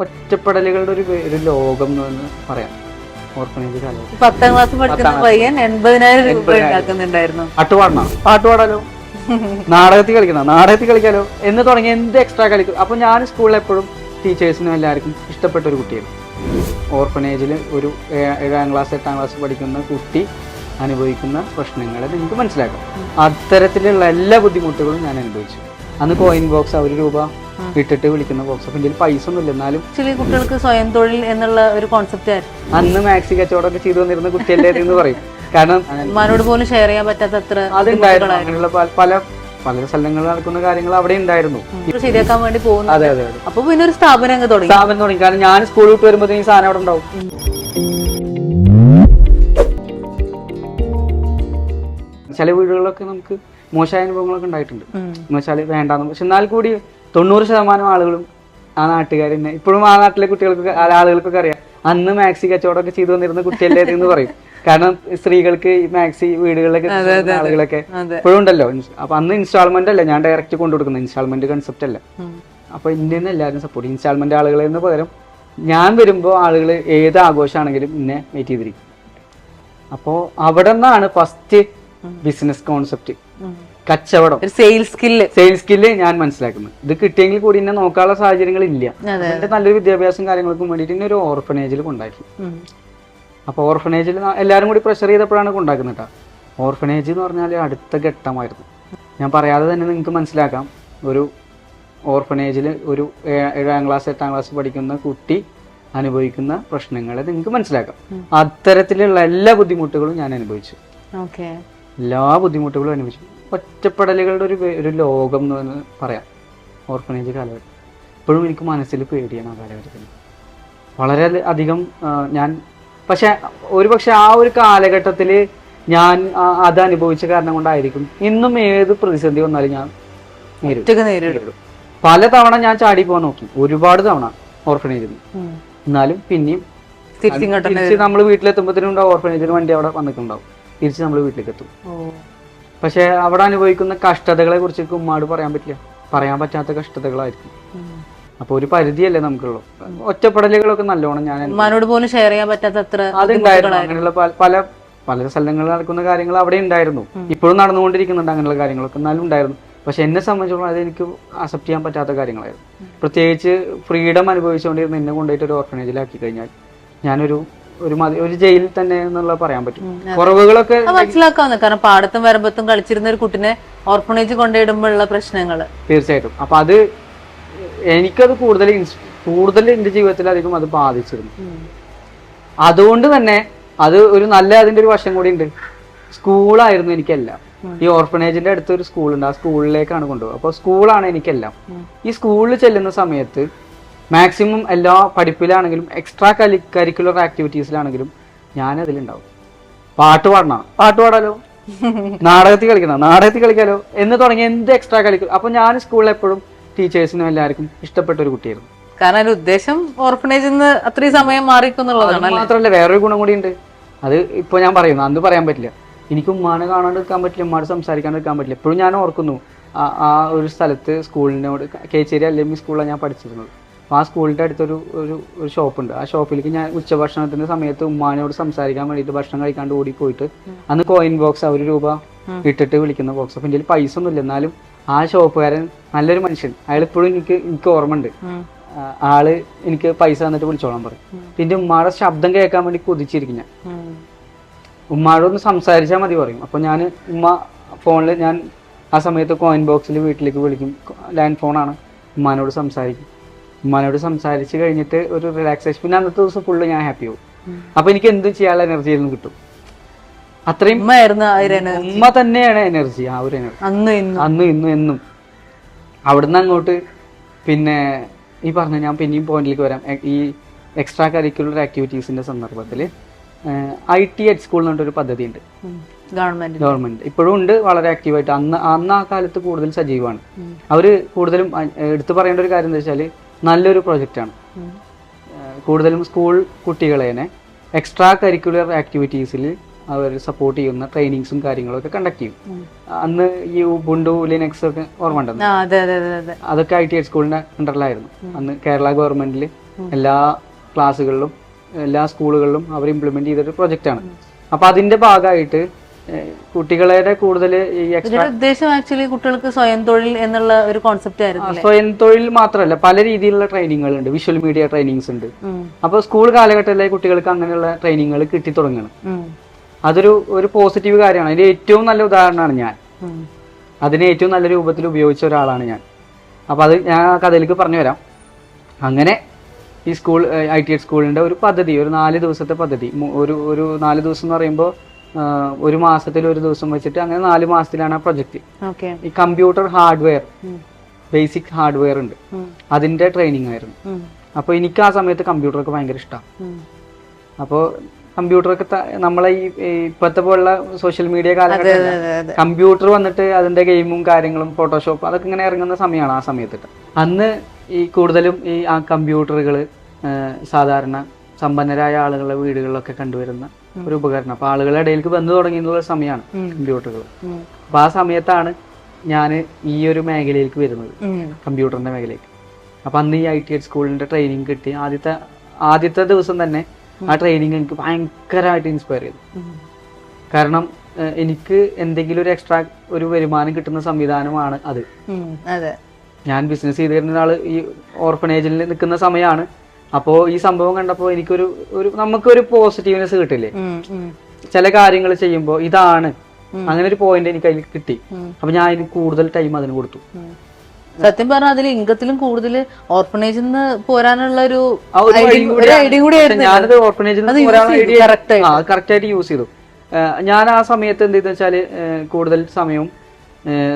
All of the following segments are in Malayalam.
ഒറ്റപ്പെടലുകളുടെ ഒരു ലോകം എന്ന് പറയാം. ഓർഫനേജ് കാലഘട്ടം 10ാം ക്ലാസ് പഠിക്കുന്ന പയ്യൻ 80,000 രൂപ ഉണ്ടാക്കുന്നുണ്ടായിരുന്നു. പാട്ട് പാടാലോ, നാടകത്തിൽ കളിക്കാലോ എന്ന് തുടങ്ങി എന്ത് എക്സ്ട്രാ കളിക്കും. അപ്പൊ ഞാൻ സ്കൂളിൽ എപ്പോഴും ടീച്ചേഴ്സിനും എല്ലാവർക്കും ഇഷ്ടപ്പെട്ട ഒരു കുട്ടിയായിരുന്നു. ഓർഫനേജിൽ ഒരു 7ാം ക്ലാസ് 8ാം ക്ലാസ് പഠിക്കുന്ന കുട്ടി അനുഭവിക്കുന്ന പ്രശ്നങ്ങളെ നിങ്ങൾക്ക് മനസ്സിലാക്കാം. അത്തരത്തിലുള്ള എല്ലാ ബുദ്ധിമുട്ടുകളും ഞാൻ അനുഭവിച്ചു. അന്ന് കോയിൻ ബോക്സ്, 1 രൂപ ഇട്ടിട്ട് വിളിക്കുന്ന ബോക്സ്. അപ്പൊ ഇതിൽ പൈസ ഒന്നും ഇല്ല, എന്നാലും കുട്ടികൾക്ക് സ്വയം തൊഴിൽ എന്നുള്ള ഒരു കോൺസെപ്റ്റ് ആയിരുന്നു. അന്ന് മാക്സി കച്ചവടമൊക്കെ ചെയ്തു വന്നിരുന്ന കുട്ടിയല്ലേ എന്ന് പറയും. കാരണം ഉമ്മാനോട് പോലും ഷെയർ ചെയ്യാൻ പറ്റാത്തത്ര അതുണ്ടായിരുന്നു. അങ്ങനെയുള്ള പല സ്ഥലങ്ങളിൽ നടക്കുന്ന കാര്യങ്ങൾ അവിടെ ഉണ്ടായിരുന്നു. ശരിയാക്കാൻ വേണ്ടി പോകുന്നു. അതെ. അപ്പൊ പിന്നെ ഒരു സ്ഥാപനം തുടങ്ങി. കാരണം ഞാൻ സ്കൂൾ വിട്ട് വരുമ്പോൾ ഈ സാധനം അവിടെ ഉണ്ടാവും. ചില വീടുകളിലൊക്കെ നമുക്ക് മോശമായ അനുഭവങ്ങളൊക്കെ ഉണ്ടായിട്ടുണ്ട്. എന്ന് വെച്ചാൽ വേണ്ടാന്ന്. പക്ഷെ എന്നാൽ കൂടി 90% ആളുകളും ആ നാട്ടുകാർ തന്നെ ഇപ്പോഴും ആ നാട്ടിലെ കുട്ടികൾക്ക് ആളുകൾക്കൊക്കെ അറിയാം അന്ന് മാക്സി കച്ചവടമൊക്കെ ചെയ്തു വന്നിരുന്ന കുട്ടിയല്ലേ എന്ന് പറയും. കാരണം സ്ത്രീകൾക്ക് ഈ മാക്സി വീടുകളിലൊക്കെ ആളുകളൊക്കെ ഇപ്പോഴും ഉണ്ടല്ലോ. അപ്പൊ അന്ന് ഇൻസ്റ്റാൾമെന്റ് അല്ല, ഞാൻ ഡയറക്റ്റ് കൊണ്ടുകൊടുക്കുന്ന ഇൻസ്റ്റാൾമെന്റ് കൺസെപ്റ്റ് അല്ല. അപ്പൊ ഇന്ത്യയിൽ നിന്ന് എല്ലാവരും സപ്പോർട്ട്. ഇൻസ്റ്റാൾമെന്റ് ആളുകളെ എന്ന് പകരം ഞാൻ വരുമ്പോൾ ആളുകൾ ഏത് ആഘോഷമാണെങ്കിലും എന്നെ വെയിറ്റ് ചെയ്തിരിക്കും. അപ്പോൾ അവിടെ നിന്നാണ് ഫസ്റ്റ് ബിസിനസ് കോൺസെപ്റ്റ്, കച്ചവടം, സെയിൽസ് സ്കില്ല് ഞാൻ മനസ്സിലാക്കുന്നത്. ഇത് കിട്ടിയെങ്കിൽ കൂടി എന്നെ നോക്കാനുള്ള സാഹചര്യങ്ങൾ ഇല്ല. എന്റെ നല്ലൊരു വിദ്യാഭ്യാസം കാര്യങ്ങൾക്കും വേണ്ടിയിട്ട് എന്നെ ഒരു ഓർഫനേജിൽ കൊണ്ടാക്കി. അപ്പോൾ ഓർഫനേജിൽ എല്ലാവരും കൂടി പ്രഷർ ചെയ്തപ്പോഴാണ് കൊണ്ടാക്കുന്നത് കേട്ടോ. ഓർഫനേജ് എന്ന് പറഞ്ഞാൽ അടുത്ത ഘട്ടമായിരുന്നു. ഞാൻ പറയാതെ തന്നെ നിങ്ങൾക്ക് മനസ്സിലാക്കാം. ഒരു ഓർഫനേജിൽ ഒരു 7ാം ക്ലാസ് 8ാം ക്ലാസ് പഠിക്കുന്ന കുട്ടി അനുഭവിക്കുന്ന പ്രശ്നങ്ങളെ നിങ്ങൾക്ക് മനസ്സിലാക്കാം. അത്തരത്തിലുള്ള എല്ലാ ബുദ്ധിമുട്ടുകളും ഞാൻ അനുഭവിച്ചു. എല്ലാ ബുദ്ധിമുട്ടുകളും അനുഭവിച്ചു. ഒറ്റപ്പെടലുകളുടെ ഒരു ലോകം എന്ന് പറയാം ഓർഫനേജ് കാലഘട്ടം. ഇപ്പോഴും എനിക്ക് മനസ്സിൽ പേടിയാണ് ആ കാലഘട്ടത്തിൽ വളരെ അധികം. പക്ഷെ ആ ഒരു കാലഘട്ടത്തിൽ ഞാൻ അത് അനുഭവിച്ച കാരണം കൊണ്ടായിരിക്കും ഇന്നും ഏത് പ്രതിസന്ധി വന്നാലും ഞാൻ നേരിടും. പല തവണ ഞാൻ ചാടി പോകാൻ നോക്കി, ഒരുപാട് തവണ ഓർഫനേജിൽ. എന്നാലും പിന്നെയും തിരിച്ച് നമ്മൾ വീട്ടിലെത്തുമ്പോഴത്തേനും ഓർഫനേജിന് വണ്ടി അവിടെ വന്നിട്ടുണ്ടാവും. തിരിച്ച് നമ്മൾ വീട്ടിലേക്ക് എത്തും. പക്ഷെ അവിടെ അനുഭവിക്കുന്ന കഷ്ടതകളെ കുറിച്ച് ഉമ്മാട് പറയാൻ പറ്റാത്ത കഷ്ടതകളായിരിക്കും. അപ്പൊ ഒരു പരിധിയല്ലേ നമുക്കുള്ളൂ. ഒറ്റപ്പെടലുകളൊക്കെ നല്ലോണം ഞാൻ ഉമ്മാനോട് പോലും ഷെയർ ചെയ്യാൻ പറ്റാത്തത്ര അതുണ്ടായിരുന്നു. അങ്ങനെയുള്ള പല സ്ഥലങ്ങളിൽ നടക്കുന്ന കാര്യങ്ങൾ അവിടെ ഉണ്ടായിരുന്നു. ഇപ്പോഴും നടന്നുകൊണ്ടിരിക്കുന്നുണ്ട് അങ്ങനെയുള്ള കാര്യങ്ങളൊക്കെ, എന്നാലും ഉണ്ടായിരുന്നു. പക്ഷെ എന്നെ സംബന്ധിച്ചിടത്തോളം അതെനിക്ക് അക്സെപ്റ്റ് ചെയ്യാൻ പറ്റാത്ത കാര്യങ്ങളായിരുന്നു. പ്രത്യേകിച്ച് ഫ്രീഡം അനുഭവിച്ചുകൊണ്ടിരുന്ന എന്നെ കൊണ്ടുപോയിട്ട് ഒരു ഓർഫനേജിലാക്കി കഴിഞ്ഞാൽ ഞാനൊരു ജയിലിൽ തന്നെ എന്നുള്ള പറയാൻ പറ്റും. കുറവുകളൊക്കെ മനസ്സിലാക്കാവുന്ന, കാരണം പാടത്തും വരമ്പത്തും കളിച്ചിരുന്ന ഒരു കുട്ടിനെ ഓർഫനേജ് കൊണ്ടുപോയിടുമ്പോഴുള്ള പ്രശ്നങ്ങൾ തീർച്ചയായിട്ടും. അപ്പൊ അത് എനിക്കത് കൂടുതൽ എന്റെ ജീവിതത്തിൽ അധികം അത് ബാധിച്ചിരുന്നു. അതുകൊണ്ട് തന്നെ അത് അതിന്റെ ഒരു വശം കൂടി ഉണ്ട്. സ്കൂളായിരുന്നു എനിക്കെല്ലാം. ഈ ഓർഫനേജിന്റെ അടുത്തൊരു സ്കൂളുണ്ട്, ആ സ്കൂളിലേക്കാണ് കൊണ്ടുപോകുക. അപ്പൊ സ്കൂളാണ് എനിക്കെല്ലാം. ഈ സ്കൂളിൽ ചെല്ലുന്ന സമയത്ത് മാക്സിമം എല്ലാ പഠിപ്പിലാണെങ്കിലും എക്സ്ട്രാ കരിക്കുലർ ആക്ടിവിറ്റീസിലാണെങ്കിലും ഞാൻ അതിലുണ്ടാവും. പാട്ട് പാടാലോ, നാടകത്തിൽ കളിക്കാലോ എന്ന് തുടങ്ങി എന്ത് എക്സ്ട്രാ കരിക്കുലർ. അപ്പൊ ഞാൻ സ്കൂളിൽ എപ്പോഴും ടീച്ചേഴ്സിനും എല്ലാവർക്കും ഇഷ്ടപ്പെട്ട ഒരു കുട്ടിയായിരുന്നു. കാരണം ഉദ്ദേശം ഓർഫനേജിൽ നിന്ന് അത്രയും സമയം മാറിക്കുന്നുള്ളതാണ്. മാത്രമല്ല വേറൊരു ഗുണം കൂടി ഉണ്ട്. അത് ഇപ്പൊ ഞാൻ പറയുന്നു, അന്ന് പറയാൻ പറ്റില്ല. എനിക്ക് ഉമ്മാനെ കാണാണ്ട് നിൽക്കാൻ പറ്റില്ല, ഉമ്മാട് സംസാരിക്കാണ്ട് നിൽക്കാൻ പറ്റില്ല. എപ്പോഴും ഞാൻ ഓർക്കുന്നു ആ ഒരു സ്ഥലത്ത് സ്കൂളിനോട് കേച്ചേരി അല്ലെങ്കിൽ സ്കൂളിലാണ് ഞാൻ പഠിച്ചിരുന്നത്. അപ്പോൾ ആ സ്കൂളിൻ്റെ അടുത്തൊരു ഒരു ഷോപ്പുണ്ട്. ആ ഷോപ്പിലേക്ക് ഞാൻ ഉച്ചഭക്ഷണത്തിന്റെ സമയത്ത് ഉമ്മാനോട് സംസാരിക്കാൻ വേണ്ടിയിട്ട് ഭക്ഷണം കഴിക്കാണ്ട് ഓടി പോയിട്ട് അന്ന് കോയിൻ ബോക്സ് 1 രൂപ ഇട്ടിട്ട് വിളിക്കുന്ന ബോക്സ്. അപ്പം എൻ്റെ പൈസ ഒന്നുമില്ല, എന്നാലും ആ ഷോപ്പുകാരൻ നല്ലൊരു മനുഷ്യൻ, അയാൾ ഇപ്പോഴും എനിക്ക് ഓർമ്മ ഉണ്ട്. ആള് എനിക്ക് പൈസ തന്നിട്ട് വിളിച്ചോളാൻ പറയും. പിന്നെ ഉമ്മാടെ ശബ്ദം കേൾക്കാൻ വേണ്ടി കൊതിച്ചിരിക്കും ഞാൻ. ഉമ്മാടൊന്ന് സംസാരിച്ചാൽ മതി പറയും. അപ്പൊ ഞാൻ ഫോണിൽ ഞാൻ ആ സമയത്ത് കോയിൻ ബോക്സിൽ വീട്ടിലേക്ക് വിളിക്കും. ലാൻഡ് ഫോണാണ്. ഉമ്മാനോട് സംസാരിച്ച് കഴിഞ്ഞിട്ട് ഒരു റിലാക്സേഷൻ. പിന്നെ അന്നത്തെ ദിവസം ഫുള്ള് ഞാൻ ഹാപ്പി ആവും. അപ്പൊ എനിക്ക് എന്തും ചെയ്യാനുള്ള എനർജി ആയിരുന്നു കിട്ടും. അത്രയും ഉമ്മ തന്നെയാണ് എനർജി. ആ ഒരു എനർജി അന്നും ഇന്നും എന്നും. അവിടുന്ന് അങ്ങോട്ട് പിന്നെ ഈ പറഞ്ഞ ഞാൻ പിന്നെയും പോയിന്റിലേക്ക് വരാം. ഈ എക്സ്ട്രാ കരിക്കുലർ ആക്ടിവിറ്റീസിന്റെ സന്ദർഭത്തിൽ IT എഡ് സ്കൂൾ എന്ന് പറഞ്ഞൊരു പദ്ധതി ഉണ്ട് ഗവൺമെന്റ്. ഇപ്പോഴും ഉണ്ട്, വളരെ ആക്റ്റീവായിട്ട്. അന്ന് ആ കാലത്ത് കൂടുതൽ സജീവമാണ്. അവര് കൂടുതലും എടുത്തു പറയേണ്ട ഒരു കാര്യം എന്താ വെച്ചാൽ നല്ലൊരു പ്രൊജക്റ്റാണ്. കൂടുതലും സ്കൂൾ കുട്ടികളെ എക്സ്ട്രാ കരിക്കുലർ ആക്ടിവിറ്റീസിൽ അവർ സപ്പോർട്ട് ചെയ്യുന്ന ട്രെയിനിങ്സും കാര്യങ്ങളൊക്കെ കണ്ടക്ട് ചെയ്യും. അന്ന് ഈ ഉബുണ്ടു ലിനക്സ് ഒക്കെ ഓർമ്മ ഉണ്ടെന്ന്, അതൊക്കെ IT എഡ് സ്കൂളിന്റെ അണ്ടറിലായിരുന്നു. അന്ന് കേരള ഗവൺമെന്റിൽ എല്ലാ ക്ലാസ്സുകളിലും എല്ലാ സ്കൂളുകളിലും അവർ ഇംപ്ലിമെന്റ് ചെയ്തൊരു പ്രൊജക്റ്റാണ്. അപ്പോൾ അതിന്റെ ഭാഗമായിട്ട് കുട്ടികളുടെ കൂടുതൽ ഈ എക്സ്ട്രാ ഉദ്ദേശം ആക്ച്വലി കുട്ടികൾക്ക് സ്വയം തൊഴിൽ എന്നുള്ള ഒരു കോൺസെപ്റ്റ് ആയിരുന്നു. സ്വയം തൊഴിൽ മാത്രമല്ല, പല രീതിയിലുള്ള ട്രെയിനിങ്ങുകൾ ഉണ്ട്, വിഷ്വൽ മീഡിയ ട്രെയിനിങ്സ് ഉണ്ട്. അപ്പോൾ സ്കൂൾ കാലഘട്ടത്തിലെ കുട്ടികൾക്ക് അങ്ങനെയുള്ള ട്രെയിനിങ്ങുകൾ കിട്ടി തുടങ്ങണം. അതൊരു പോസിറ്റീവ് കാര്യമാണ്. അതിന്റെ ഏറ്റവും നല്ല ഉദാഹരണമാണ് ഞാൻ. അതിനെ ഏറ്റവും നല്ല രൂപത്തിൽ ഉപയോഗിച്ച ഒരാളാണ് ഞാൻ. അപ്പോൾ അത് ഞാൻ ആ കഥയിലേക്ക് പറഞ്ഞു വരാം. അങ്ങനെ ഈ സ്കൂൾ ITH സ്കൂളിൻ്റെ ഒരു പദ്ധതി, ഒരു 4 ദിവസത്തെ പദ്ധതി, ഒരു 4 ദിവസം എന്ന് പറയുമ്പോൾ ഒരു മാസത്തിൽ ഒരു ദിവസം വെച്ചിട്ട് അങ്ങനെ 4 മാസത്തിലാണ് ആ പ്രൊജക്റ്റ്. ഈ കമ്പ്യൂട്ടർ ഹാർഡ്വെയർ, ബേസിക് ഹാർഡ്വെയർ ഉണ്ട്, അതിന്റെ ട്രെയിനിങ് ആയിരുന്നു. അപ്പോൾ എനിക്ക് ആ സമയത്ത് കമ്പ്യൂട്ടറൊക്കെ ഭയങ്കര ഇഷ്ടമാണ്. അപ്പോൾ കമ്പ്യൂട്ടറൊക്കെ നമ്മളെ ഈ ഇപ്പോഴത്തെ പോലുള്ള സോഷ്യൽ മീഡിയ കാലഘട്ടത്തിൽ കമ്പ്യൂട്ടർ വന്നിട്ട് അതിന്റെ ഗെയിമും കാര്യങ്ങളും ഫോട്ടോഷോപ്പ് അതൊക്കെ ഇങ്ങനെ ഇറങ്ങുന്ന സമയമാണ് ആ സമയത്തിട്ട്. അന്ന് ഈ കൂടുതലും ഈ ആ കമ്പ്യൂട്ടറുകൾ സാധാരണ സമ്പന്നരായ ആളുകളുടെ വീടുകളിലൊക്കെ കണ്ടുവരുന്ന ഒരു ഉപകരണം. അപ്പൊ ആളുകളുടെ ഇടയിലേക്ക് വന്നു തുടങ്ങിയുള്ള സമയമാണ് കമ്പ്യൂട്ടറുകൾ. അപ്പൊ ആ സമയത്താണ് ഞാൻ ഈ ഒരു മേഖലയിലേക്ക് വരുന്നത്, കമ്പ്യൂട്ടറിന്റെ മേഖലയിലേക്ക്. അപ്പൊ അന്ന് ഈ ITH സ്കൂളിന്റെ ട്രെയിനിങ് കിട്ടി. ആദ്യത്തെ ദിവസം തന്നെ ആ ട്രെയിനിങ് എനിക്ക് ഭയങ്കരമായിട്ട് ഇൻസ്പയർ ചെയ്തു. കാരണം എനിക്ക് എന്തെങ്കിലും ഒരു എക്സ്ട്രാ ഒരു വരുമാനം കിട്ടുന്ന സംവിധാനമാണ് അത്. ഞാൻ ബിസിനസ് ചെയ്ത് തരുന്ന ഒരാൾ ഈ ഓർഫനേജിൽ നിൽക്കുന്ന സമയമാണ്. അപ്പോൾ ഈ സംഭവം കണ്ടപ്പോൾ നമുക്കൊരു പോസിറ്റീവ്നെസ് കിട്ടില്ലേ ചില കാര്യങ്ങൾ ചെയ്യുമ്പോൾ. ഇതാണ് അങ്ങനെ ഒരു പോയിന്റ് എനിക്ക് അതിൽ കിട്ടി. അപ്പൊ ഞാൻ അതിന് കൂടുതൽ ടൈം അതിന് കൊടുത്തു. സത്യം പറഞ്ഞാൽ അതിൽ ഇംഗത്തിലും കൂടുതൽ ഓർഫനേജിൽ നിന്ന് പോരാനുള്ള ഒരു ഐഡിയ കൂടി ഞാനത് ഓർഫനേജിൽ കറക്റ്റ് ആയിട്ട് യൂസ് ചെയ്തു. ഞാൻ ആ സമയത്ത് എന്ത് ചെയ്തെന്ന് വെച്ചാല് കൂടുതൽ സമയവും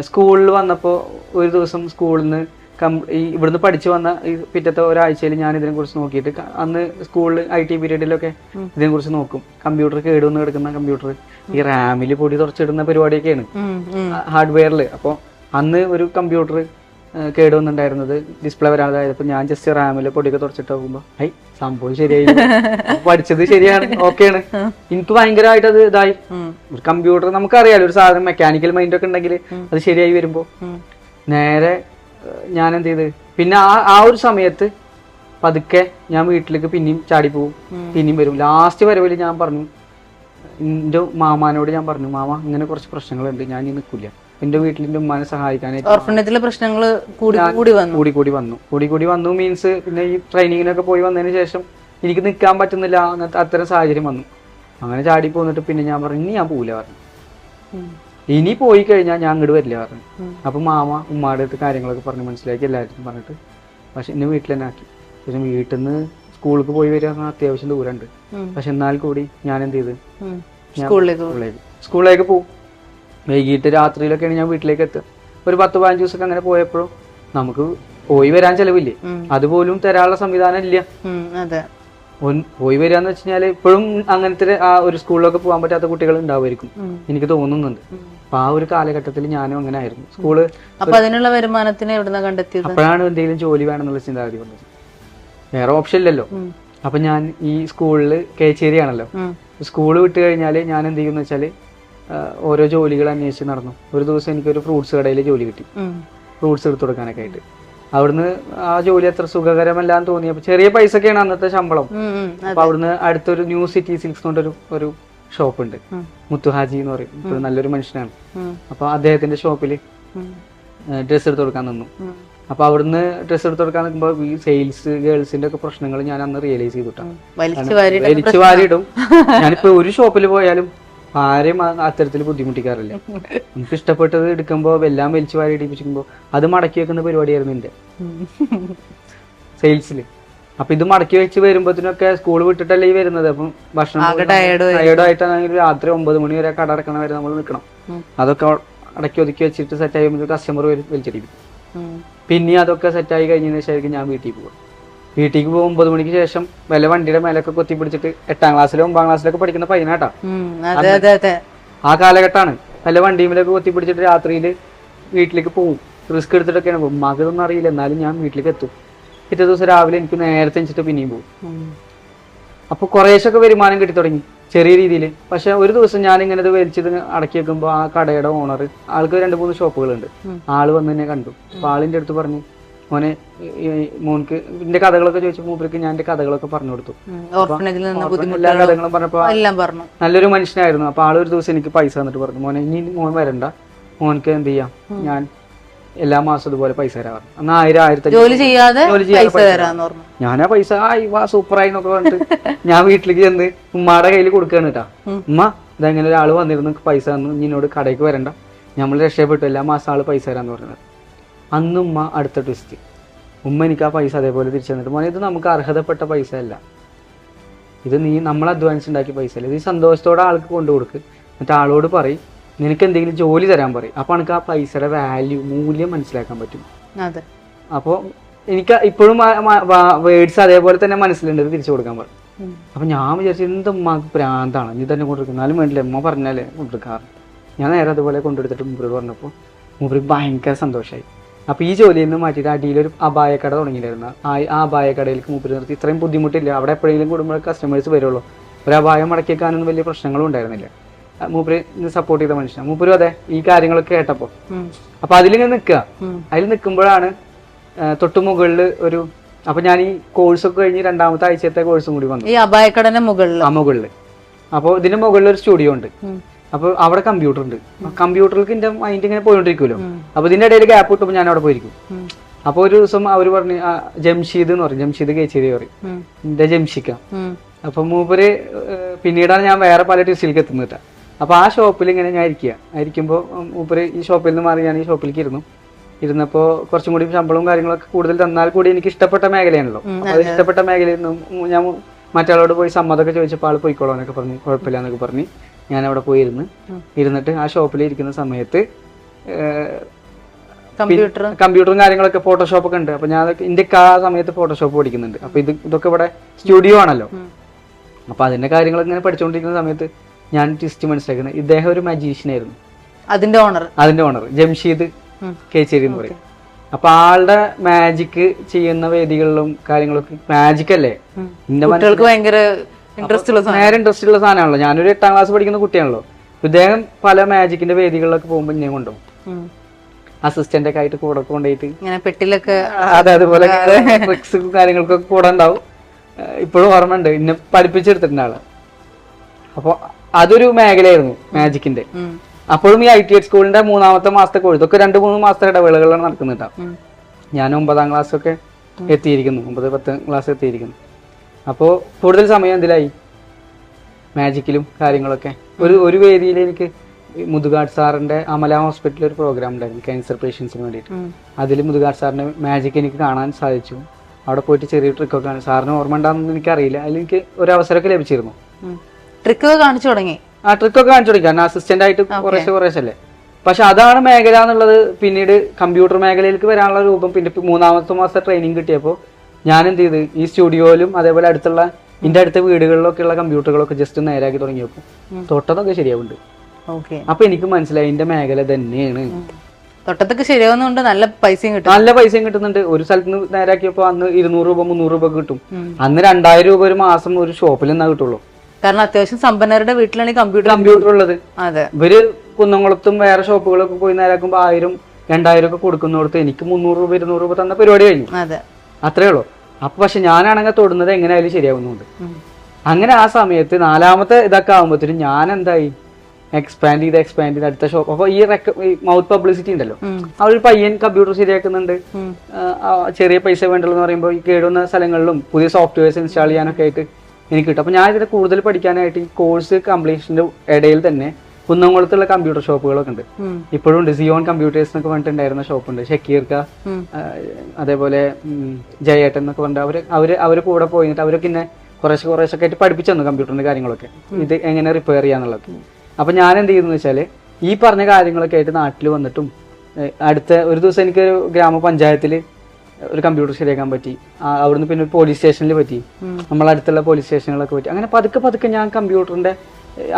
സ്കൂളിൽ വന്നപ്പോൾ ഒരു ദിവസം സ്കൂളിൽ നിന്ന് ഇവിടുന്ന് പഠിച്ചു വന്ന പിറ്റത്തെ ഒരാഴ്ചയിൽ ഞാൻ ഇതിനെ കുറിച്ച് നോക്കിയിട്ട് അന്ന് സ്കൂളിൽ IT പീരീഡിലൊക്കെ ഇതിനെ കുറിച്ച് നോക്കും. കമ്പ്യൂട്ടർ കേടുവന്ന് കിടക്കുന്ന കമ്പ്യൂട്ടർ, ഈ റാമിൽ പൊടി തുറച്ചിടുന്ന പരിപാടിയൊക്കെയാണ് ഹാർഡ്വെയറിൽ. അപ്പോൾ അന്ന് ഒരു കമ്പ്യൂട്ടർ കേടുവന്നുണ്ടായിരുന്നത്, ഡിസ്പ്ലേ വരാതായപ്പോൾ ഞാൻ ജസ്റ്റ് റാമിൽ പൊടിയൊക്കെ തുറച്ചിട്ട് നോക്കുമ്പോൾ സംഭവം ശരിയായി, പഠിച്ചത് ശരിയാണ്, ഓക്കെയാണ്. എനിക്ക് ഭയങ്കരമായിട്ട് അത് ഇതായി. ഒരു കമ്പ്യൂട്ടർ നമുക്കറിയാലോ, ഒരു സാധനം മെക്കാനിക്കൽ മൈൻഡ് ഒക്കെ ഉണ്ടെങ്കിൽ അത് ശരിയായി വരുമ്പോൾ നേരെ ഞാൻ എന്ത് ചെയ്ത് പിന്നെ ആ ഒരു സമയത്ത് പതുക്കെ ഞാൻ വീട്ടിലേക്ക് പിന്നെയും ചാടിപ്പോവും, പിന്നെയും വരും. ലാസ്റ്റ് വരവിൽ ഞാൻ പറഞ്ഞു, എൻ്റെ മാമാനോട് ഞാൻ പറഞ്ഞു, മാമ ഇങ്ങനെ കുറച്ച് പ്രശ്നങ്ങളുണ്ട്, ഞാൻ ഇനി നിൽക്കില്ല. എന്റെ വീട്ടിൽ എൻ്റെ ഉമ്മാനെ സഹായിക്കാനായിട്ട് പ്രശ്നങ്ങൾ കൂടി വന്നു മീൻസ് പിന്നെ ഈ ട്രെയിനിങ്ങിനൊക്കെ പോയി വന്നതിന് ശേഷം എനിക്ക് നിൽക്കാൻ പറ്റുന്നില്ല, അങ്ങനത്തെ അത്തരം സാഹചര്യം വന്നു. അങ്ങനെ ചാടി പോന്നിട്ട് പിന്നെ ഞാൻ പറഞ്ഞു ഇനി ഞാൻ പോവില്ല പറഞ്ഞു, ഇനി പോയി കഴിഞ്ഞാൽ ഞാൻ അങ്ങോട്ട് വരില്ല പറഞ്ഞു. അപ്പൊ മാമ ഉമ്മാടെ അടുത്ത് കാര്യങ്ങളൊക്കെ പറഞ്ഞ് മനസ്സിലാക്കി എല്ലാവരും പറഞ്ഞിട്ട് പക്ഷെ എന്നെ വീട്ടിൽ തന്നെ ആക്കി. പക്ഷെ വീട്ടിൽ നിന്ന് സ്കൂളിലേക്ക് പോയി വരിക അത്യാവശ്യം ദൂരമുണ്ട്. പക്ഷെ എന്നാൽ കൂടി ഞാൻ എന്ത് ചെയ്ത് സ്കൂളിലേക്ക് പോകും. വൈകിട്ട് രാത്രിയിലൊക്കെയാണ് ഞാൻ വീട്ടിലേക്ക് എത്തുക. ഒരു 10-15 ദിവസമൊക്കെ അങ്ങനെ പോയപ്പോഴും നമുക്ക് പോയി വരാൻ ചെലവില്ലേ, അതുപോലും തരാനുള്ള സംവിധാനം ഇല്ല. പോയി വരികയെന്ന് വെച്ച് കഴിഞ്ഞാൽ ഇപ്പോഴും അങ്ങനത്തെ ആ ഒരു സ്കൂളിലൊക്കെ പോകാൻ പറ്റാത്ത കുട്ടികൾ ഉണ്ടാവുമായിരിക്കും എനിക്ക് തോന്നുന്നുണ്ട്. അപ്പൊ ആ ഒരു കാലഘട്ടത്തിൽ ഞാനും അങ്ങനെ ആയിരുന്നു. സ്കൂള് അതിനുള്ള വരുമാനത്തിന് എവിടുന്ന കണ്ടെത്തിയത്? അപ്പോഴാണ് എന്തെങ്കിലും ജോലി വേണമെന്നുള്ള ചിന്താഗതി വന്നത്. വേറെ ഓപ്ഷൻ ഇല്ലല്ലോ. അപ്പൊ ഞാൻ ഈ സ്കൂളില് കേച്ചേരിയാണല്ലോ, സ്കൂള് വിട്ട് കഴിഞ്ഞാല് ഞാൻ എന്ത് ചെയ്യുന്ന വെച്ചാല് ഓരോ ജോലികൾ അന്വേഷിച്ച് നടന്നു. ഒരു ദിവസം എനിക്കൊരു ഫ്രൂട്ട്സ് കടയിൽ ജോലി കിട്ടി, ഫ്രൂട്ട്സ് എടുത്തു കൊടുക്കാനൊക്കെ ആയിട്ട്. അവിടുന്ന് ആ ജോലി അത്ര സുഖകരമല്ലാന്ന് തോന്നി. അപ്പൊ ചെറിയ പൈസക്കാണ് അന്നത്തെ ശമ്പളം. അപ്പൊ അവിടുന്ന് അടുത്തൊരു ന്യൂ സിറ്റി സിൽക്സ് എന്നൊരു ഒരു ഷോപ്പ് ഉണ്ട്, മുത്തുഹാജി എന്ന് പറയും, ഇപ്പൊ നല്ലൊരു മനുഷ്യനാണ്. അപ്പൊ അദ്ദേഹത്തിന്റെ ഷോപ്പില് ഡ്രസ്സ് എടുത്തു കൊടുക്കാൻ നിന്നു. അപ്പൊ അവിടുന്ന് ഡ്രസ്സ് എടുത്തു കൊടുക്കാൻ നിൽക്കുമ്പോ ഈ സെയിൽസ് ഗേൾസിന്റെ ഒക്കെ പ്രശ്നങ്ങൾ ഞാൻ അന്ന് റിയലൈസ് ചെയ്തിട്ടാണ്. വലിച്ചു വാരിയിടും. ഞാനിപ്പോ ഒരു ഷോപ്പിൽ പോയാലും ആരെയും അത്തരത്തിൽ ബുദ്ധിമുട്ടിക്കാറില്ല. നമുക്ക് ഇഷ്ടപ്പെട്ടത് എടുക്കുമ്പോ എല്ലാം വലിച്ചു വാരി ഇടിപ്പിക്കുമ്പോ അത് മടക്കി വെക്കുന്ന പരിപാടിയായിരുന്നു എന്റെ സെയിൽസിൽ. അപ്പൊ ഇത് മടക്കി വെച്ച് വരുമ്പോഴത്തേനൊക്കെ സ്കൂൾ വിട്ടിട്ടല്ലേ ഈ വരുന്നത്. അപ്പം ഭക്ഷണം ടയേർഡായിട്ടാണെങ്കിൽ രാത്രി 9 മണി വരെ കട അടക്കണ വരെ നമ്മൾ നിൽക്കണം. അതൊക്കെ അടക്കി ഒതുക്കി വെച്ചിട്ട് സെറ്റ് ആയി കസ്റ്റമർ വലിച്ചടിക്കും. പിന്നെ അതൊക്കെ സെറ്റായി കഴിഞ്ഞതിന് ശേഷം ഞാൻ വീട്ടിൽ പോകും. വീട്ടിലേക്ക് പോകും 9 മണിക്ക് ശേഷം വല്ല വണ്ടിയുടെ മേലൊക്കെ കൊത്തി പിടിച്ചിട്ട് 8ാം ക്ലാസ്സിലോ 9ാം ക്ലാസ്സിലൊക്കെ പഠിക്കുന്ന പയ്യനാട്ടാ. ആ കാലഘട്ടമാണ്. വല്ല വണ്ടിയുമേലൊക്കെ കൊത്തി പിടിച്ചിട്ട് രാത്രിയിൽ വീട്ടിലേക്ക് പോകും. റിസ്ക് എടുത്തിട്ടൊക്കെയാണ് പോകും. മകതൊന്നും അറിയില്ല, എന്നാലും ഞാൻ വീട്ടിലേക്ക് എത്തും. പിറ്റേ ദിവസം രാവിലെ എനിക്ക് നേരത്തെ വെച്ചിട്ട് പിന്നെയും പോകും. അപ്പൊ കുറേശ്ശൊക്കെ വരുമാനം കിട്ടി തുടങ്ങി ചെറിയ രീതിയിൽ. പക്ഷെ ഒരു ദിവസം ഞാൻ ഇങ്ങനെ ഇത് വലിച്ചത് അടക്കി വെക്കുമ്പോൾ ആ കടയുടെ ഓണർ, ആൾക്ക് 2-3 ഷോപ്പുകളുണ്ട്, ആള് വന്ന് എന്നെ കണ്ടു. അപ്പൊ ആളിന്റെ അടുത്ത് പറഞ്ഞു, മോനെ മോൻക്ക് എന്റെ കഥകളൊക്കെ ചോദിച്ചു മൂപ്പർക്ക് ഞാൻ എന്റെ കഥകളൊക്കെ പറഞ്ഞു കൊടുത്തു. എല്ലാ കഥകളും പറഞ്ഞപ്പോ നല്ലൊരു മനുഷ്യനായിരുന്നു. അപ്പൊ ആളൊരു ദിവസം എനിക്ക് പൈസ തന്നിട്ട് പറഞ്ഞു, മോനെ ഇനി മോൻ വരണ്ട, മോൻക്ക് എന്ത് ചെയ്യാം, ഞാൻ എല്ലാ മാസവും ഇതുപോലെ പൈസ തരാറ്. അന്ന് 1000 ജോലി ചെയ്യാതെ ഞാൻ ആ പൈസ സൂപ്പറായി എന്നൊക്കെ പറഞ്ഞിട്ട് ഞാൻ വീട്ടിലേക്ക് ചെന്ന് ഉമ്മയുടെ കയ്യിൽ കൊടുക്കുകയാണ് കേട്ടാ. ഉമ്മ ഇതെങ്ങനെ ഒരാൾ വന്നിരുന്നു പൈസ തന്നു, ഇനിയോട് കടയ്ക്ക് വരണ്ട, നമ്മൾ രക്ഷപ്പെട്ടു, എല്ലാ മാസം ആള് പൈസ തരാന്ന് പറഞ്ഞത്. അന്ന് ഉമ്മ അടുത്ത ട്വിസ്റ്റ്, ഉമ്മ എനിക്ക് ആ പൈസ അതേപോലെ തിരിച്ചു തന്നിട്ട്, മോനെ ഇത് നമുക്ക് അർഹതപ്പെട്ട പൈസ അല്ല, ഇത് നീ നമ്മൾ അധ്വാനിച്ച് ഉണ്ടാക്കിയ പൈസ അല്ല, ഇത് സന്തോഷത്തോടെ ആൾക്ക് കൊണ്ടു കൊടുക്ക്, എന്നിട്ട് ആളോട് പറയും നിനക്ക് എന്തെങ്കിലും ജോലി തരാൻ പറയും. അപ്പൊ എനിക്ക് ആ പൈസയുടെ വാല്യൂ, മൂല്യം മനസ്സിലാക്കാൻ പറ്റും. അപ്പോൾ എനിക്ക് ഇപ്പോഴും വേർഡ്സ് അതേപോലെ തന്നെ മനസ്സിലുണ്ട്, തിരിച്ചു കൊടുക്കാൻ പറയും. അപ്പൊ ഞാൻ വിചാരിച്ചു എന്ത് ഉമ്മക്ക് പ്രാന്താണ്, നീ തന്നെ കൊണ്ടുകൊടുക്കും, എന്നാലും വേണ്ടില്ല ഉമ്മ പറഞ്ഞാലേ കൊണ്ടുകൊടുക്കാറ്. ഞാൻ നേരെ അതുപോലെ കൊണ്ടുകൊടുത്തിട്ട് മൂപ്പരോട് പറഞ്ഞപ്പോൾ മൂപ്പർക്ക് ഭയങ്കര സന്തോഷമായി. അപ്പൊ ഈ ജോലിയിൽ നിന്ന് മാറ്റിയിട്ട് അടിയിലൊരു അപായക്കട തുടങ്ങിയിരുന്നു. ആ അപായക്കടയിലേക്ക് മൂപ്പര് നിർത്തി. ഇത്രയും ബുദ്ധിമുട്ടില്ല, അവിടെ എപ്പോഴെങ്കിലും കൂടുമ്പോൾ കസ്റ്റമേഴ്സ് വരുള്ളൂ, ഒരു അപായം അടക്കിക്കാനൊന്നും വലിയ പ്രശ്നങ്ങളും ഉണ്ടായിരുന്നില്ല. മൂപ്പര് സപ്പോർട്ട് ചെയ്ത മനുഷ്യനാണ് മൂപ്പരും. അതെ, ഈ കാര്യങ്ങളൊക്കെ കേട്ടപ്പോ അപ്പൊ അതിലിങ്ങനെ നിൽക്കുക. അതിൽ നിൽക്കുമ്പോഴാണ് തൊട്ടുമുകളിൽ ഒരു, അപ്പൊ ഞാൻ ഈ കോഴ്സൊക്കെ കഴിഞ്ഞ് 2ാമത്തെ ആഴ്ചത്തെ കോഴ്സും കൂടി വന്നു ഈ അപായക്കടന്റെ മുകളിൽ. അപ്പൊ ഇതിന്റെ മുകളിൽ ഒരു സ്റ്റുഡിയോ ഉണ്ട്. അപ്പൊ അവിടെ കമ്പ്യൂട്ടർ ഉണ്ട്. കമ്പ്യൂട്ടറിലേക്ക് എന്റെ മൈൻഡ് ഇങ്ങനെ പോയിക്കൊണ്ടിരിക്കുമല്ലോ. അപ്പൊ ഇതിന്റെ ഇടയിൽ ഗ്യാപ്പ് കിട്ടുമ്പോൾ ഞാൻ അവിടെ പോയിരിക്കും. അപ്പൊ ഒരു ദിവസം അവര് പറഞ്ഞു, ജംഷീദ് എന്ന് പറയും, ജംഷീദ് കേച്ചേരി പറയും, എന്റെ ജംഷിക്ക. അപ്പൊ മൂപ്പര് പിന്നീടാണ് ഞാൻ വേറെ പല ട്വിസ്റ്റിലേക്ക് എത്തുന്നത്. അപ്പൊ ആ ഷോപ്പിൽ ഇങ്ങനെ ഞാൻ ഇരിക്കുമ്പോൾ മൂപ്പര് ഈ ഷോപ്പിൽ നിന്ന് മാറി ഞാൻ ഈ ഷോപ്പിലേക്ക് ഇരുന്നപ്പോ കുറച്ചും കൂടി ശമ്പളവും കാര്യങ്ങളൊക്കെ കൂടുതൽ തന്നാൽ കൂടി എനിക്ക് ഇഷ്ടപ്പെട്ട മേഖലയാണല്ലോ. അപ്പൊ അത് ഇഷ്ടപ്പെട്ട മേഖലയിൽ നിന്നും ഞാൻ മറ്റാളോട് പോയി സമ്മതമൊക്കെ ചോദിച്ചപ്പോൾ ആൾ പോയിക്കോളാനൊക്കെ പറഞ്ഞു, കുഴപ്പമില്ല എന്നൊക്കെ പറഞ്ഞ് ഞാൻ അവിടെ പോയി ഇരുന്നിട്ട് ആ ഷോപ്പിൽ ഇരിക്കുന്ന സമയത്ത് കമ്പ്യൂട്ടറും കാര്യങ്ങളൊക്കെ ഫോട്ടോഷോപ്പൊക്കെ ഉണ്ട്. അപ്പൊ ഞാൻ എന്റെ ആ സമയത്ത് ഫോട്ടോഷോപ്പ് പഠിക്കുന്നുണ്ട്. അപ്പൊ ഇതൊക്കെ ഇവിടെ സ്റ്റുഡിയോ ആണല്ലോ. അപ്പൊ അതിന്റെ കാര്യങ്ങളൊക്കെ ഇങ്ങനെ പഠിച്ചുകൊണ്ടിരിക്കുന്ന സമയത്ത് ഞാൻ ട്വിസ്റ്റ് മനസ്സിലാക്കുന്നത്, ഇദ്ദേഹം ഒരു മജീഷ്യൻ ആയിരുന്നു. അതിന്റെ ഓണർ ജംഷീദ് കേച്ചേരി എന്ന് പറയും. അപ്പൊ ആളുടെ മാജിക് ചെയ്യുന്ന വേദികളിലും കാര്യങ്ങളൊക്കെ മാജിക് അല്ലേ, ഭയങ്കര നേരെ ഇൻട്രസ്റ്റ് ഉള്ള സാധനമാണല്ലോ. ഞാനൊരു 8ാം ക്ലാസ് പഠിക്കുന്ന കുട്ടിയാണല്ലോ. ഇദ്ദേഹം പല മാജിക്കിന്റെ വേദികളിലൊക്കെ പോകുമ്പോ ഇങ്ങനെ കൊണ്ടുപോകും, അസിസ്റ്റന്റ് ഒക്കെ ആയിട്ട് കൂടെ കൊണ്ടുപോയിട്ട് പെട്ടിലൊക്കെ. അതെ, അതുപോലെ ട്രിക്സ് കാര്യങ്ങൾക്കൊക്കെ കൂടെ ഉണ്ടാവും. ഇപ്പോഴും ഓർമ്മ ഉണ്ട്, ഇന്നെ പഠിപ്പിച്ചെടുത്തിട്ടുണ്ട് ആള്. അപ്പൊ അതൊരു മേഖലയായിരുന്നു മാജിക്കിന്റെ. അപ്പോഴും ഈ ITH സ്കൂളിന്റെ 3ാമത്തെ മാസത്തെ കോഴ്സ് ഇതൊക്കെ 2-3 മാസത്തെ ഇടവേളകളാണ് നടക്കുന്നുണ്ടാവും. ഞാൻ 9ാം ക്ലാസ് ഒക്കെ എത്തിയിരിക്കുന്നു, 9-10 ക്ലാസ് എത്തിയിരിക്കുന്നു. അപ്പോൾ കൂടുതൽ സമയം എന്തിലായി, മാജിക്കിലും കാര്യങ്ങളൊക്കെ. ഒരു വേദിയിൽ എനിക്ക് മുതുകാട് സാറിന്റെ അമല ഹോസ്പിറ്റലിൽ ഒരു പ്രോഗ്രാം ഉണ്ടായിരുന്നു ക്യാൻസർ പേഷ്യൻസിന് വേണ്ടിയിട്ട്. അതിൽ മുതുകാട് സാറിന്റെ മാജിക് എനിക്ക് കാണാൻ സാധിച്ചു. അവിടെ പോയിട്ട് ചെറിയ ട്രിക്കൊക്കെ ആണ്, സാറിന് ഓർമ്മ ഉണ്ടാകുന്ന എനിക്കറിയില്ല. അതിൽ എനിക്ക് ഒരു അവസരമൊക്കെ ലഭിച്ചിരുന്നു. ട്രിക്കൊക്കെ കാണിച്ചു തുടങ്ങി. കാരണം അസിസ്റ്റന്റ് ആയിട്ട് കുറേശ്ശല്ലേ. പക്ഷെ അതാണ് മേഖല എന്നുള്ളത് പിന്നീട് കമ്പ്യൂട്ടർ മേഖലയിലേക്ക് വരാനുള്ള രൂപം. പിന്നെ 3ാമത്തെ മാസത്തെ ട്രെയിനിങ് കിട്ടിയപ്പോൾ ഞാൻ എന്ത് ചെയ്ത്, ഈ സ്റ്റുഡിയോയിലും അതേപോലെ അടുത്തുള്ള എന്റെ അടുത്ത വീടുകളിലൊക്കെ ഉള്ള കമ്പ്യൂട്ടറുകളൊക്കെ ജസ്റ്റ് നേരാക്കി തുടങ്ങിയപ്പോൾ തൊട്ടതൊക്കെ ശരിയാവുന്നുണ്ട്. അപ്പൊ എനിക്ക് മനസ്സിലായി എന്റെ മേഖല തന്നെയാണ്. തൊട്ടത്തൊക്കെ ശരിയാവുന്നുണ്ട്, നല്ല പൈസയും കിട്ടുന്നുണ്ട്. ഒരു സ്ഥലത്ത് നിന്ന് നേരാക്കിയപ്പോ അന്ന് 200 രൂപ 300 രൂപ കിട്ടും. അന്ന് 2000 രൂപ ഒരു മാസം ഒരു ഷോപ്പിൽ നിന്നാ കിട്ടുള്ളൂ. കാരണം അത്യാവശ്യം സമ്പന്നരുടെ വീട്ടിലാണ് കമ്പ്യൂട്ടർ ഉള്ളത്. ഇവര് കുന്നംകുളത്തും വേറെ ഷോപ്പുകളൊക്കെ പോയി നേരാക്കുമ്പോ 1000-2000 ഒക്കെ കൊടുക്കുന്നിടത്ത് എനിക്ക് 300 രൂപ 200 രൂപ തന്ന പരിപാടി കഴിഞ്ഞു. അത്രേ ഉള്ളൂ. അപ്പൊ പക്ഷെ ഞാനാണെങ്കിൽ തൊടുന്നത് എങ്ങനെയായാലും ശരിയാവുന്നുണ്ട്. അങ്ങനെ ആ സമയത്ത് 4ാമത്തെ ഇതൊക്കെ ആകുമ്പോഴത്തേനും ഞാൻ എന്തായി, എക്സ്പാൻഡ് ചെയ്ത് അടുത്ത ഷോപ്പ്. അപ്പൊ ഈ മൗത്ത് പബ്ലിസിറ്റി ഉണ്ടല്ലോ, ആ ഒരു പയ്യൻ കമ്പ്യൂട്ടർ ശരിയാക്കുന്നുണ്ട്, ചെറിയ പൈസ വേണ്ടല്ലോ എന്ന് പറയുമ്പോൾ ഈ കേടുന്ന സ്ഥലങ്ങളിലും പുതിയ സോഫ്റ്റ്വെയർസ് ഇൻസ്റ്റാൾ ചെയ്യാനൊക്കെ ആയിട്ട് എനിക്ക് കിട്ടും. അപ്പൊ ഞാൻ ഇതിനെ കൂടുതൽ പഠിക്കാനായിട്ട് ഈ കോഴ്സ് കംപ്ലീഷന്റെ ഇടയിൽ തന്നെ കുന്നംകുളത്തുള്ള കമ്പ്യൂട്ടർ ഷോപ്പുകളൊക്കെ ഉണ്ട്, ഇപ്പോഴും ഉണ്ട്. സിയോൺ കമ്പ്യൂട്ടേഴ്സ് എന്നൊക്കെ പറഞ്ഞിട്ടുണ്ടായിരുന്ന ഷോപ്പുണ്ട്, ഷക്കീർക്ക, അതേപോലെ ജയേട്ടൻ എന്നൊക്കെ പറഞ്ഞിട്ട് അവര് കൂടെ പോയിട്ട് അവരൊക്കെ എന്നെ കുറേശ്ശൊക്കെ ആയിട്ട് പഠിപ്പിച്ചു തന്നു കമ്പ്യൂട്ടറിന്റെ കാര്യങ്ങളൊക്കെ, ഇത് എങ്ങനെ റിപ്പയർ ചെയ്യാന്നുള്ളത്. അപ്പൊ ഞാൻ എന്ത് ചെയ്യുന്നു വെച്ചാല് ഈ പറഞ്ഞ കാര്യങ്ങളൊക്കെ ആയിട്ട് നാട്ടിൽ വന്നിട്ടും അടുത്ത ഒരു ദിവസം എനിക്കൊരു ഗ്രാമപഞ്ചായത്തിൽ ഒരു കമ്പ്യൂട്ടർ ശരിയാക്കാൻ പറ്റി. അവിടുന്ന് പിന്നെ പോലീസ് സ്റ്റേഷനിൽ പറ്റി, നമ്മളടുത്തുള്ള പോലീസ് സ്റ്റേഷനുകളൊക്കെ പറ്റി. അങ്ങനെ പതുക്കെ ഞാൻ കമ്പ്യൂട്ടറിന്റെ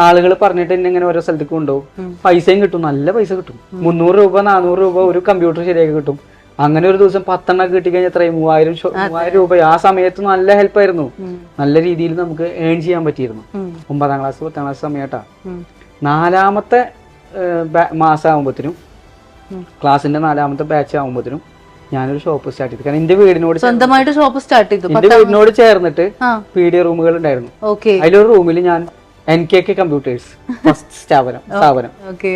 ആളുകൾ പറഞ്ഞിട്ട് എന്നെ ഇങ്ങനെ ഓരോ സ്ഥലത്തേക്ക് കൊണ്ടുപോകും. പൈസയും കിട്ടും, നല്ല പൈസ കിട്ടും. 300 രൂപ 400 രൂപ ഒരു കമ്പ്യൂട്ടർ ശരിയാക്കി കിട്ടും. അങ്ങനെ ഒരു ദിവസം 10 എണ്ണം കിട്ടിക്കഴിഞ്ഞാൽ എത്രയും 3000 രൂപ. ആ സമയത്ത് നല്ല ഹെൽപ്പായിരുന്നു, നല്ല രീതിയിൽ നമുക്ക് ഏൺ ചെയ്യാൻ പറ്റിയിരുന്നു. 9ാം ക്ലാസ് 10ാം ക്ലാസ് സമയട്ടാ. 4ാമത്തെ മാസം ആകുമ്പോഴത്തേനും, ക്ലാസ്സിന്റെ 4ാമത്തെ ബാച്ച് ആകുമ്പോഴത്തേനും ഞാനൊരു ഷോപ്പ് സ്റ്റാർട്ട് ചെയ്തു. കാരണം എന്റെ വീടിനോട് സ്വന്തമായിട്ട് ഷോപ്പ് സ്റ്റാർട്ട് ചെയ്തു. എന്റെ വീടിനോട് ചേർന്നിട്ട് ആ പീഡിയ റൂമുകൾ ഉണ്ടായിരുന്നു. ഓക്കെ അതിലൊരു റൂമിൽ ഞാൻ NKK കമ്പ്യൂട്ടേഴ്സ് ഫസ്റ്റ് സ്ഥാപനം ഓക്കെ.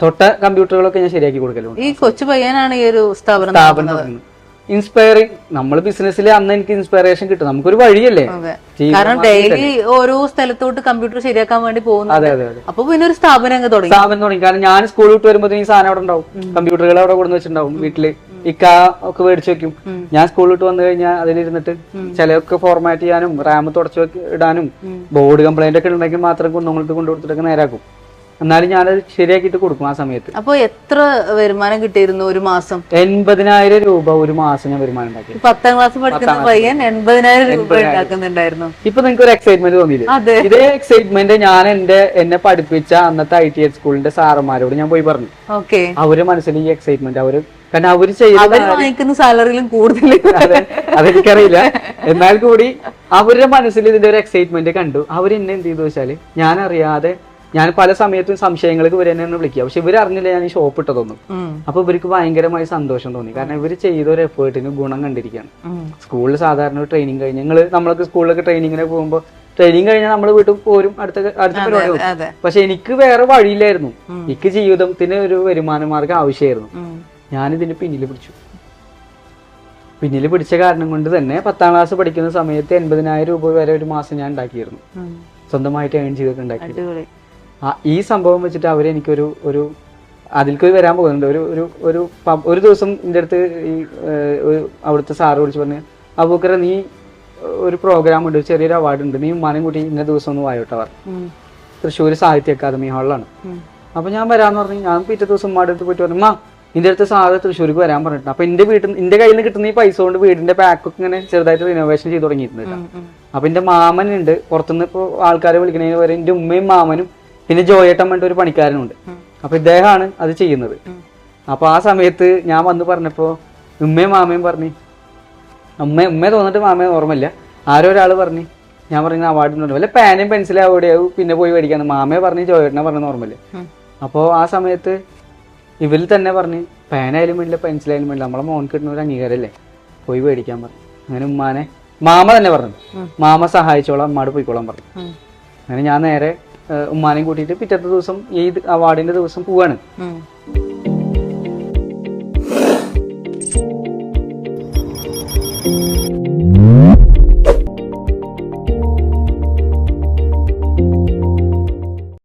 തൊട്ട കമ്പ്യൂട്ടറുകളൊക്കെ ഞാൻ ശരിയാക്കി കൊടുക്കലുണ്ട്. ഈ കൊച്ചു പയ്യനാണ് ഈ ഒരു സ്ഥാപനം സ്ഥാപനം ഇൻസ്പയറിംഗ്. നമ്മള് ബിസിനസ്സിൽ അന്ന് എനിക്ക് ഇൻസ്പിറേഷൻ കിട്ടും. നമുക്കൊരു വഴിയല്ലേ, കാരണം ഡെയിലി ഓരോ സ്ഥലത്തോട്ട് കമ്പ്യൂട്ടർ ശരിയാക്കാൻ വേണ്ടി പോകുന്നു. അതെ അതെ അതെ. അപ്പൊ പിന്നെ ഒരു സ്ഥാപനം അങ്ങ് തുടങ്ങി. കാരണം ഞാൻ സ്കൂൾ വിട്ട് വരുമ്പോൾ ഈ സാധനം അവിടെ ഉണ്ടാവും, കമ്പ്യൂട്ടറുകൾ അവിടെ കൊടുന്ന് വെച്ചിട്ടുണ്ടാവും വീട്ടില്. ഇക്ക ഒക്കെ മേടിച്ചു വെക്കും. ഞാൻ സ്കൂൾ വിട്ട് വന്നു കഴിഞ്ഞാൽ അതിലിരുന്നിട്ട് ചിലതൊക്കെ ഫോർമാറ്റ് ചെയ്യാനും റാം തുടച്ചു ഇടാനും ബോർഡ് കംപ്ലൈന്റ് ഒക്കെ ഉണ്ടെങ്കിൽ മാത്രം കുഞ്ഞുങ്ങൾക്ക് കൊണ്ടുകൊടുത്തിട്ടൊക്കെ നേരാക്കും. എന്നാലും ഞാനത് ശരിയാക്കിയിട്ട് കൊടുക്കും ആ സമയത്ത്. അപ്പൊ എത്ര വരുമാനം കിട്ടിയിരുന്നു ഒരു മാസം? 80,000 രൂപ ഒരു മാസം ഞാൻ വരുമാനം ഉണ്ടാക്കി. 10ാം ക്ലാസ് പഠിക്കുന്ന പയ്യൻ 80,000 രൂപ ഉണ്ടാക്കുന്നുണ്ടായിരുന്നു. ഇപ്പൊ നിങ്ങൾക്ക് ഒരു എക്സൈറ്റ്മെന്റ് തോന്നിയില്ലേ? ഇതേ എക്സൈറ്റ്മെന്റ് ഞാൻ എന്നെ പഠിപ്പിച്ച അന്നത്തെ ITH സ്കൂളിന്റെ സാറന്മാരോട് ഞാൻ പോയി പറഞ്ഞു. അവര് മനസ്സിൽ ഈ എക്സൈറ്റ്മെന്റ് കാരണം അവര് വാങ്ങിക്കുന്ന സാലറിയിലും കൂടുതൽ അതെനിക്കറിയില്ല. എന്നാൽ കൂടി അവരുടെ മനസ്സിൽ ഇതിന്റെ ഒരു എക്സൈറ്റ്മെന്റ് കണ്ടു. അവര് എന്നെ എന്ത് ചെയ്തു വെച്ചാല് ഞാൻ അറിയാതെ ഞാൻ പല സമയത്തും സംശയങ്ങൾക്ക് ഇവർ എന്നെ വിളിക്കുക. പക്ഷെ ഇവർ അറിഞ്ഞില്ല ഞാൻ ഈ ഷോപ്പ് ഇട്ടതൊന്നും. അപ്പൊ ഇവർക്ക് ഭയങ്കരമായി സന്തോഷം തോന്നി. കാരണം ഇവർ ചെയ്ത ഒരു എഫേർട്ടിന് ഗുണം കണ്ടിരിക്കുകയാണ്. സ്കൂളിൽ സാധാരണ ഒരു ട്രെയിനിങ് കഴിഞ്ഞ് നമ്മളൊക്കെ സ്കൂളിലൊക്കെ ട്രെയിനിങ്ങിനെ പോകുമ്പോൾ ട്രെയിനിങ് കഴിഞ്ഞാൽ നമ്മൾ വീട്ടിൽ പോരും, അടുത്ത പരിപാടി പോകും. പക്ഷെ എനിക്ക് വേറെ വഴിയില്ലായിരുന്നു. എനിക്ക് ജീവിതത്തിന് ഒരു വരുമാന മാർഗം ആവശ്യമായിരുന്നു. ഞാനിതിന് പിന്നിൽ പിടിച്ച കാരണം കൊണ്ട് തന്നെ 10ാം ക്ലാസ് പഠിക്കുന്ന സമയത്ത് 80,000 രൂപ വരെ ഒരു മാസം ഞാൻ ഉണ്ടാക്കിയിരുന്നു. സ്വന്തമായിട്ട് ഏൺ ചെയ്തിട്ട് ഉണ്ടാക്കി. ഈ സംഭവം വെച്ചിട്ട് അവരെനിക്കൊരു അതിലേക്ക് വരാൻ പോകുന്നുണ്ട്. ഒരു ദിവസം എൻ്റെ അടുത്ത് ഈ അവിടുത്തെ സാറ് വിളിച്ച് പറഞ്ഞു, അബൂക്കറെ നീ ഒരു പ്രോഗ്രാം ഉണ്ട്, ചെറിയൊരു അവാർഡ് ഉണ്ട്, നീ ഉമ്മാനെയും കൂട്ടി ഇന്ന ദിവസം ഒന്ന് വായോട്ടെ പറഞ്ഞു. തൃശ്ശൂർ സാഹിത്യ അക്കാദമി ഹാളിലാണ്. അപ്പൊ ഞാൻ വരാന്ന് പറഞ്ഞു. ഞാൻ പിറ്റേ ദിവസം ഉമ്മാടെ അടുത്ത് പോയിട്ട് പറഞ്ഞു, നിന്റെ അടുത്ത് സാറ് തൃശ്ശൂർക്ക് വരാൻ പറഞ്ഞിട്ടുണ്ട്. അപ്പൊ എന്റെ കയ്യിൽ നിന്ന് കിട്ടുന്ന ഈ പൈസ കൊണ്ട് വീടിന്റെ പാക്കൊക്കെ ഇങ്ങനെ ചെറുതായിട്ട് റിനോവേഷൻ ചെയ്ത് തുടങ്ങിയിട്ടുണ്ട്. അപ്പൊ എന്റെ മാമനുണ്ട് പുറത്തുനിന്ന്. ഇപ്പൊ ആൾക്കാരെ വിളിക്കണേന് വരെ എന്റെ ഉമ്മയും മാമനും പിന്നെ ജോയേട്ടൻ വേണ്ട ഒരു പണിക്കാരനുണ്ട്. അപ്പൊ ഇദ്ദേഹമാണ് അത് ചെയ്യുന്നത്. അപ്പൊ ആ സമയത്ത് ഞാൻ വന്ന് പറഞ്ഞപ്പോ ഉമ്മയും മാമയും പറഞ്ഞു, ഉമ്മയെ തോന്നിട്ട് മാമയെ ഓർമ്മയില്ല, ആരോ ഒരാള് പറഞ്ഞു, ഞാൻ പറഞ്ഞ അവാർഡിനുണ്ട് വല്ല പേനയും പെൻസിലും അവിടെയാവും പിന്നെ പോയി മേടിക്കാന്ന്. മാമയെ പറഞ്ഞു, ജോയേട്ടനെ പറഞ്ഞ ഓർമ്മയില്ല. അപ്പോൾ ആ സമയത്ത് ഇവരിൽ തന്നെ പറഞ്ഞ് പേനായാലും വേണ്ടില്ല പെൻസിലായാലും വേണ്ടില്ല, നമ്മളെ മോൻ കിട്ടുന്ന ഒരു അംഗീകാരമല്ലേ, പോയി മേടിക്കാൻ പറഞ്ഞു. അങ്ങനെ മാമ തന്നെ പറഞ്ഞു, മാമ സഹായിച്ചോളാം, അമ്മാട് പോയിക്കോളാൻ പറഞ്ഞു. അങ്ങനെ ഞാൻ നേരെ ഉമ്മാനെയും കൂട്ടിയിട്ട് പിറ്റത്തെ ദിവസം ഈ അവാർഡിന്റെ ദിവസം പോവാണ്.